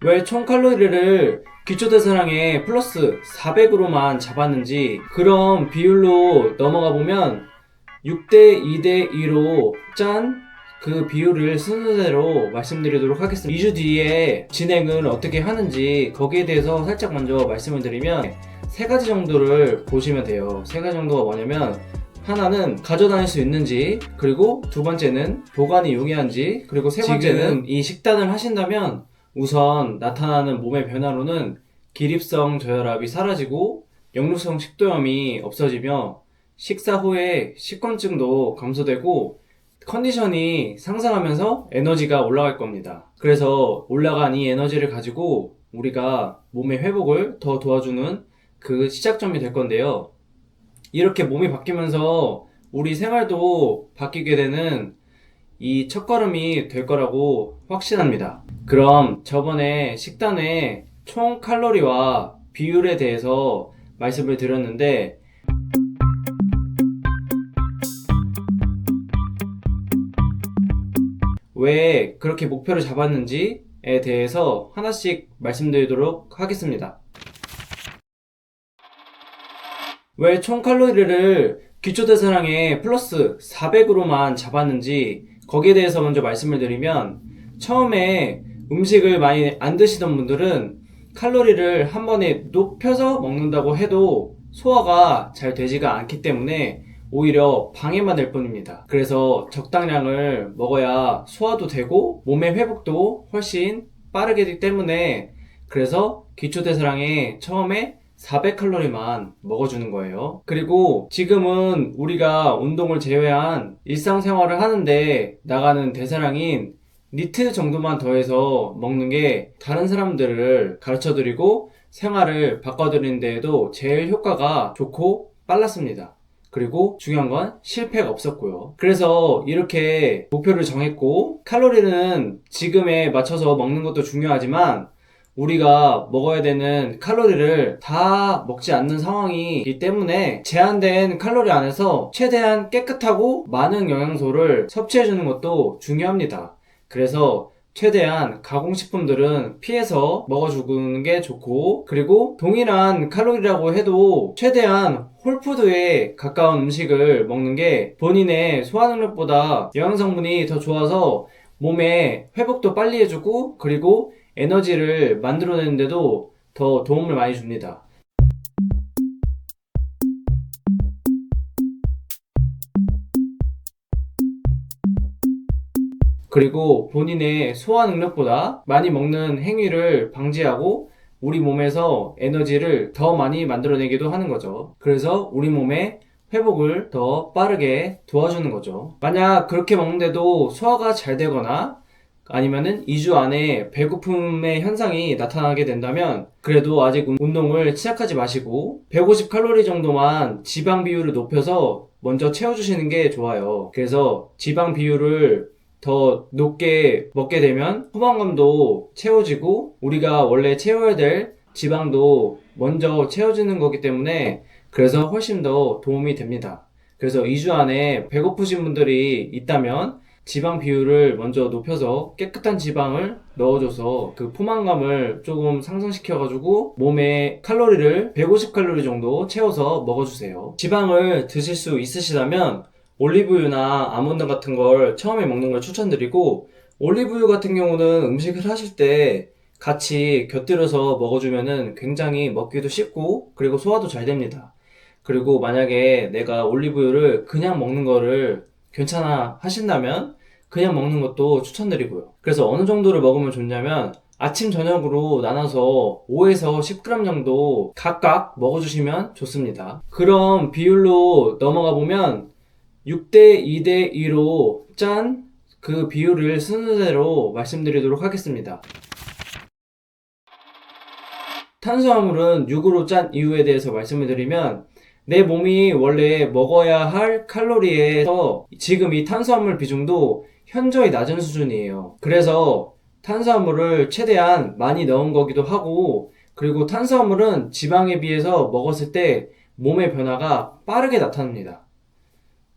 왜 총 칼로리를 기초대사량의 플러스 400으로만 잡았는지, 그런 비율로 넘어가 보면 6대 2대 2로 짠! 그 비율을 순서대로 말씀드리도록 하겠습니다. 2주 뒤에 진행을 어떻게 하는지 거기에 대해서 살짝 먼저 말씀을 드리면, 세 가지 정도를 보시면 돼요. 세 가지 정도가 뭐냐면, 하나는 가져다닐 수 있는지, 그리고 두 번째는 보관이 용이한지, 그리고 세 번째는 이 식단을 하신다면 우선 나타나는 몸의 변화로는 기립성 저혈압이 사라지고 역류성 식도염이 없어지며 식사 후에 식곤증도 감소되고 컨디션이 상승하면서 에너지가 올라갈 겁니다. 그래서 올라간 이 에너지를 가지고 우리가 몸의 회복을 더 도와주는 그 시작점이 될 건데요. 이렇게 몸이 바뀌면서 우리 생활도 바뀌게 되는 이 첫걸음이 될 거라고 확신합니다. 그럼 저번에 식단의 총 칼로리와 비율에 대해서 말씀을 드렸는데, 왜 그렇게 목표를 잡았는지에 대해서 하나씩 말씀드리도록 하겠습니다. 왜 총 칼로리를 기초대사량의 플러스 400으로만 잡았는지 거기에 대해서 먼저 말씀을 드리면, 처음에 음식을 많이 안 드시던 분들은 칼로리를 한 번에 높여서 먹는다고 해도 소화가 잘 되지가 않기 때문에 오히려 방해만 될 뿐입니다. 그래서 적당량을 먹어야 소화도 되고 몸의 회복도 훨씬 빠르게 되기 때문에, 그래서 기초대사량에 처음에 400칼로리만 먹어주는 거예요. 그리고 지금은 우리가 운동을 제외한 일상생활을 하는데 나가는 대사량인 니트 정도만 더해서 먹는 게 다른 사람들을 가르쳐드리고 생활을 바꿔드리는 데에도 제일 효과가 좋고 빨랐습니다. 그리고 중요한 건 실패가 없었고요. 그래서 이렇게 목표를 정했고, 칼로리는 지금에 맞춰서 먹는 것도 중요하지만 우리가 먹어야 되는 칼로리를 다 먹지 않는 상황이기 때문에 제한된 칼로리 안에서 최대한 깨끗하고 많은 영양소를 섭취해주는 것도 중요합니다. 그래서 최대한 가공식품들은 피해서 먹어주는 게 좋고, 그리고 동일한 칼로리라고 해도 최대한 홀푸드에 가까운 음식을 먹는 게 본인의 소화 능력보다 영양성분이 더 좋아서 몸에 회복도 빨리 해주고, 그리고 에너지를 만들어내는데도 더 도움을 많이 줍니다. 그리고 본인의 소화 능력보다 많이 먹는 행위를 방지하고 우리 몸에서 에너지를 더 많이 만들어내기도 하는 거죠. 그래서 우리 몸의 회복을 더 빠르게 도와주는 거죠. 만약 그렇게 먹는데도 소화가 잘 되거나 아니면은 2주 안에 배고픔의 현상이 나타나게 된다면 그래도 아직 운동을 시작하지 마시고 150칼로리 정도만 지방 비율을 높여서 먼저 채워주시는 게 좋아요. 그래서 지방 비율을 더 높게 먹게 되면 포만감도 채워지고 우리가 원래 채워야 될 지방도 먼저 채워지는 거기 때문에, 그래서 훨씬 더 도움이 됩니다. 그래서 2주 안에 배고프신 분들이 있다면 지방 비율을 먼저 높여서 깨끗한 지방을 넣어줘서 그 포만감을 조금 상승시켜가지고 몸에 칼로리를 150칼로리 정도 채워서 먹어주세요. 지방을 드실 수 있으시다면 올리브유나 아몬드 같은 걸 처음에 먹는 걸 추천드리고, 올리브유 같은 경우는 음식을 하실 때 같이 곁들여서 먹어주면은 굉장히 먹기도 쉽고 그리고 소화도 잘 됩니다. 그리고 만약에 내가 올리브유를 그냥 먹는 거를 괜찮아 하신다면 그냥 먹는 것도 추천드리고요. 그래서 어느 정도를 먹으면 좋냐면 아침 저녁으로 나눠서 5에서 10g 정도 각각 먹어주시면 좋습니다. 그럼 비율로 넘어가 보면 6대 2대 2로 짠! 그 비율을 순서대로 말씀드리도록 하겠습니다. 탄수화물은 6으로 짠 이유에 대해서 말씀을 드리면, 내 몸이 원래 먹어야 할 칼로리에서 지금 이 탄수화물 비중도 현저히 낮은 수준이에요. 그래서 탄수화물을 최대한 많이 넣은 거기도 하고, 그리고 탄수화물은 지방에 비해서 먹었을 때 몸의 변화가 빠르게 나타납니다.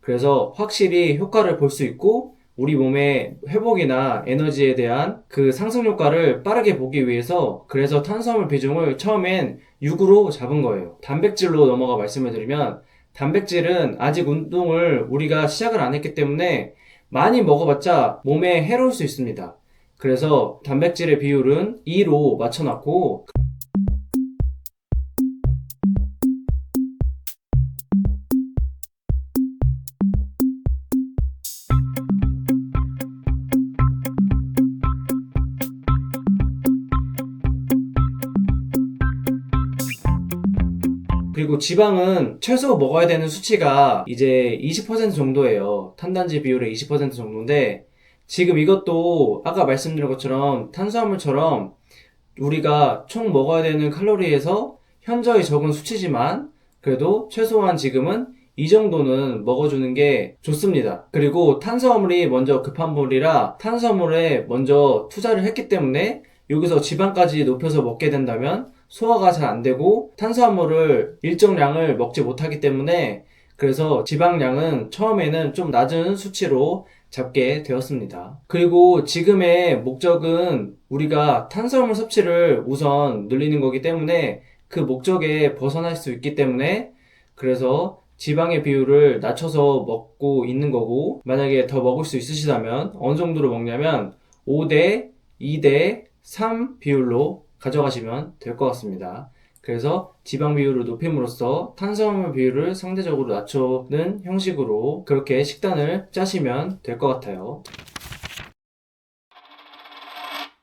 그래서 확실히 효과를 볼 수 있고 우리 몸의 회복이나 에너지에 대한 그 상승 효과를 빠르게 보기 위해서 그래서 탄수화물 비중을 처음엔 6으로 잡은 거예요. 단백질로 넘어가 말씀을 드리면 단백질은 아직 운동을 우리가 시작을 안 했기 때문에 많이 먹어봤자 몸에 해로울 수 있습니다. 그래서 단백질의 비율은 2로 맞춰놨고 그리고 지방은 최소 먹어야 되는 수치가 이제 20% 정도예요. 탄단지 비율의 20% 정도인데 지금 이것도 아까 말씀드린 것처럼 탄수화물처럼 우리가 총 먹어야 되는 칼로리에서 현저히 적은 수치지만 그래도 최소한 지금은 이 정도는 먹어주는 게 좋습니다. 그리고 탄수화물이 먼저 급한 물이라 탄수화물에 먼저 투자를 했기 때문에 여기서 지방까지 높여서 먹게 된다면 소화가 잘 안 되고 탄수화물을 일정량을 먹지 못하기 때문에 그래서 지방량은 처음에는 좀 낮은 수치로 잡게 되었습니다. 그리고 지금의 목적은 우리가 탄수화물 섭취를 우선 늘리는 거기 때문에 그 목적에 벗어날 수 있기 때문에 그래서 지방의 비율을 낮춰서 먹고 있는 거고 만약에 더 먹을 수 있으시다면 어느 정도로 먹냐면 5대 2대 3 비율로 가져가시면 될 것 같습니다. 그래서 지방 비율을 높임으로써 탄수화물 비율을 상대적으로 낮추는 형식으로 그렇게 식단을 짜시면 될 것 같아요.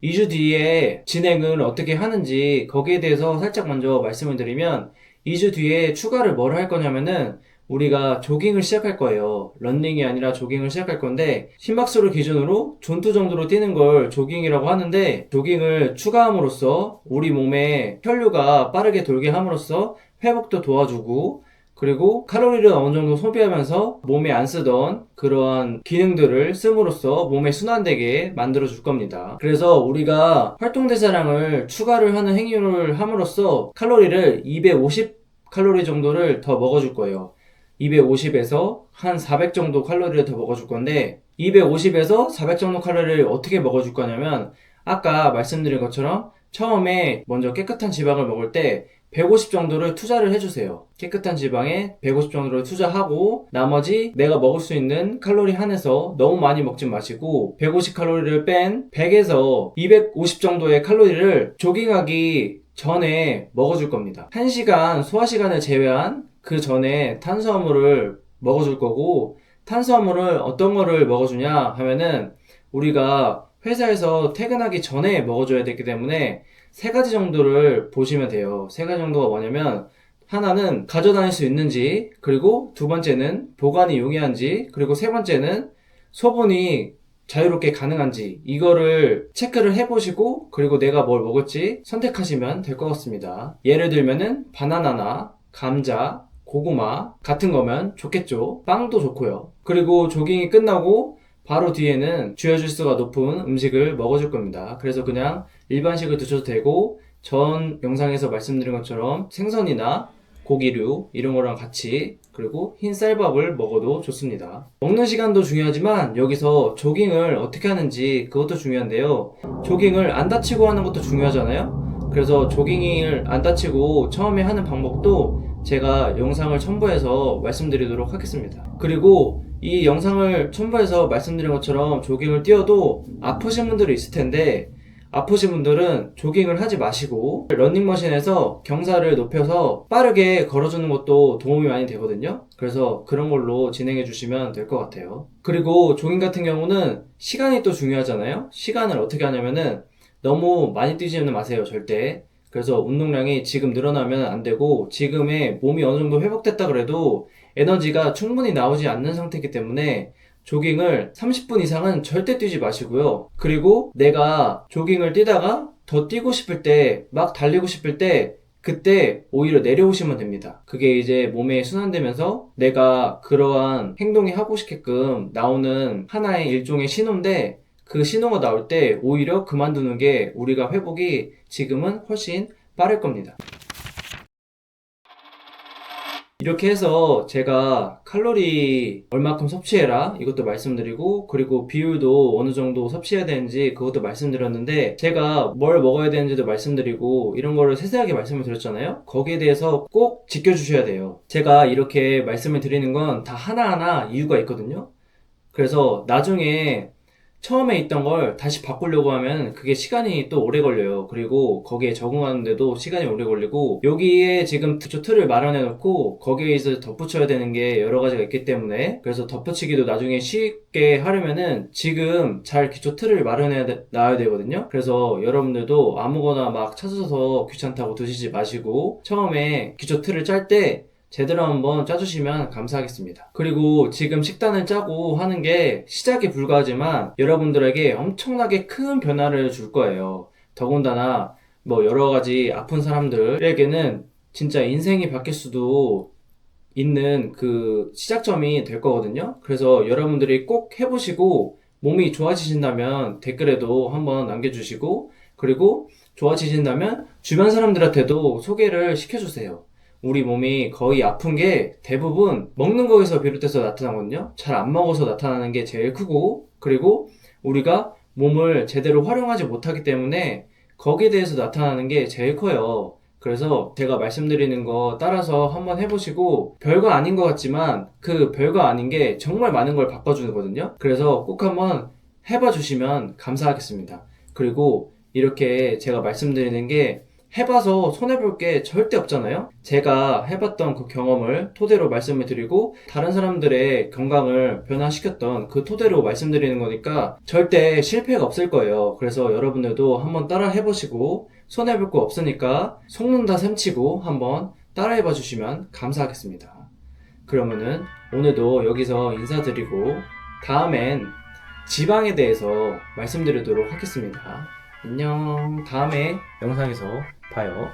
2주 뒤에 진행을 어떻게 하는지 거기에 대해서 살짝 먼저 말씀을 드리면 2주 뒤에 추가를 뭘 할 거냐면은 우리가 조깅을 시작할 거예요. 러닝이 아니라 조깅을 시작할 건데 심박수를 기준으로 존투 정도로 뛰는 걸 조깅이라고 하는데 조깅을 추가함으로써 우리 몸에 혈류가 빠르게 돌게 함으로써 회복도 도와주고 그리고 칼로리를 어느 정도 소비하면서 몸에 안 쓰던 그러한 기능들을 씀으로써 몸에 순환되게 만들어 줄 겁니다. 그래서 우리가 활동대사량을 추가를 하는 행위를 함으로써 칼로리를 250 칼로리 정도를 더 먹어줄 거예요. 250에서 한 400 정도 칼로리를 더 먹어줄 건데 250에서 400 정도 칼로리를 어떻게 먹어줄 거냐면 아까 말씀드린 것처럼 처음에 먼저 깨끗한 지방을 먹을 때 150 정도를 투자를 해주세요. 깨끗한 지방에 150 정도를 투자하고 나머지 내가 먹을 수 있는 칼로리 한에서 너무 많이 먹지 마시고 150 칼로리를 뺀 100에서 250 정도의 칼로리를 조깅하기 전에 먹어줄 겁니다. 1시간 소화 시간을 제외한 그 전에 탄수화물을 먹어줄 거고 탄수화물을 어떤 거를 먹어주냐 하면은 우리가 회사에서 퇴근하기 전에 먹어줘야 되기 때문에 세 가지 정도를 보시면 돼요. 세 가지 정도가 뭐냐면 하나는 가져다닐 수 있는지 그리고 두 번째는 보관이 용이한지 그리고 세 번째는 소분이 자유롭게 가능한지 이거를 체크를 해보시고 그리고 내가 뭘 먹을지 선택하시면 될 것 같습니다. 예를 들면은 바나나나 감자, 고구마 같은 거면 좋겠죠. 빵도 좋고요. 그리고 조깅이 끝나고 바로 뒤에는 주효질소가 높은 음식을 먹어줄 겁니다. 그래서 그냥 일반식을 드셔도 되고 전 영상에서 말씀드린 것처럼 생선이나 고기류 이런 거랑 같이 그리고 흰 쌀밥을 먹어도 좋습니다. 먹는 시간도 중요하지만 여기서 조깅을 어떻게 하는지 그것도 중요한데요. 조깅을 안 다치고 하는 것도 중요하잖아요. 그래서 조깅을 안 다치고 처음에 하는 방법도 제가 영상을 첨부해서 말씀드리도록 하겠습니다. 그리고 이 영상을 첨부해서 말씀드린 것처럼 조깅을 뛰어도 아프신 분들이 있을 텐데 아프신 분들은 조깅을 하지 마시고 러닝머신에서 경사를 높여서 빠르게 걸어주는 것도 도움이 많이 되거든요. 그래서 그런 걸로 진행해 주시면 될 것 같아요. 그리고 조깅 같은 경우는 시간이 또 중요하잖아요. 시간을 어떻게 하냐면은 너무 많이 뛰지는 마세요, 절대. 그래서 운동량이 지금 늘어나면 안 되고 지금의 몸이 어느 정도 회복됐다 그래도 에너지가 충분히 나오지 않는 상태이기 때문에 조깅을 30분 이상은 절대 뛰지 마시고요. 그리고 내가 조깅을 뛰다가 더 뛰고 싶을 때, 막 달리고 싶을 때 그때 오히려 내려오시면 됩니다. 그게 이제 몸에 순환되면서 내가 그러한 행동이 하고 싶게끔 나오는 하나의 일종의 신호인데 그 신호가 나올 때 오히려 그만두는 게 우리가 회복이 지금은 훨씬 빠를 겁니다. 이렇게 해서 제가 칼로리 얼마큼 섭취해라 이것도 말씀드리고, 그리고 비율도 어느 정도 섭취해야 되는지 그것도 말씀드렸는데, 제가 뭘 먹어야 되는지도 말씀드리고 이런 거를 세세하게 말씀을 드렸잖아요. 거기에 대해서 꼭 지켜주셔야 돼요. 제가 이렇게 말씀을 드리는 건 다 하나하나 이유가 있거든요. 그래서 나중에 처음에 있던 걸 다시 바꾸려고 하면 그게 시간이 또 오래 걸려요. 그리고 거기에 적응하는데도 시간이 오래 걸리고, 여기에 지금 기초 틀을 마련해 놓고 거기에 이제 덧붙여야 되는 게 여러 가지가 있기 때문에, 그래서 덧붙이기도 나중에 쉽게 하려면은 지금 잘 기초 틀을 마련해 놔야 되거든요. 그래서 여러분들도 아무거나 막 찾아서 귀찮다고 드시지 마시고, 처음에 기초 틀을 짤 때 제대로 한번 짜주시면 감사하겠습니다. 그리고 지금 식단을 짜고 하는 게 시작에 불과하지만 여러분들에게 엄청나게 큰 변화를 줄 거예요. 더군다나 뭐 여러 가지 아픈 사람들에게는 진짜 인생이 바뀔 수도 있는 그 시작점이 될 거거든요. 그래서 여러분들이 꼭 해보시고 몸이 좋아지신다면 댓글에도 한번 남겨주시고, 그리고 좋아지신다면 주변 사람들한테도 소개를 시켜주세요. 우리 몸이 거의 아픈 게 대부분 먹는 거에서 비롯해서 나타나거든요. 잘 안 먹어서 나타나는 게 제일 크고, 그리고 우리가 몸을 제대로 활용하지 못하기 때문에 거기에 대해서 나타나는 게 제일 커요. 그래서 제가 말씀드리는 거 따라서 한번 해보시고, 별거 아닌 것 같지만 그 별거 아닌 게 정말 많은 걸 바꿔주거든요. 그래서 꼭 한번 해봐 주시면 감사하겠습니다. 그리고 이렇게 제가 말씀드리는 게 해봐서 손해볼 게 절대 없잖아요. 제가 해봤던 그 경험을 토대로 말씀을 드리고 다른 사람들의 건강을 변화시켰던 그 토대로 말씀드리는 거니까 절대 실패가 없을 거예요. 그래서 여러분들도 한번 따라 해보시고 손해볼 거 없으니까 속는다 셈치고 한번 따라 해봐 주시면 감사하겠습니다. 그러면은 오늘도 여기서 인사드리고 다음엔 지방에 대해서 말씀드리도록 하겠습니다. 안녕. 다음에 영상에서 봐요.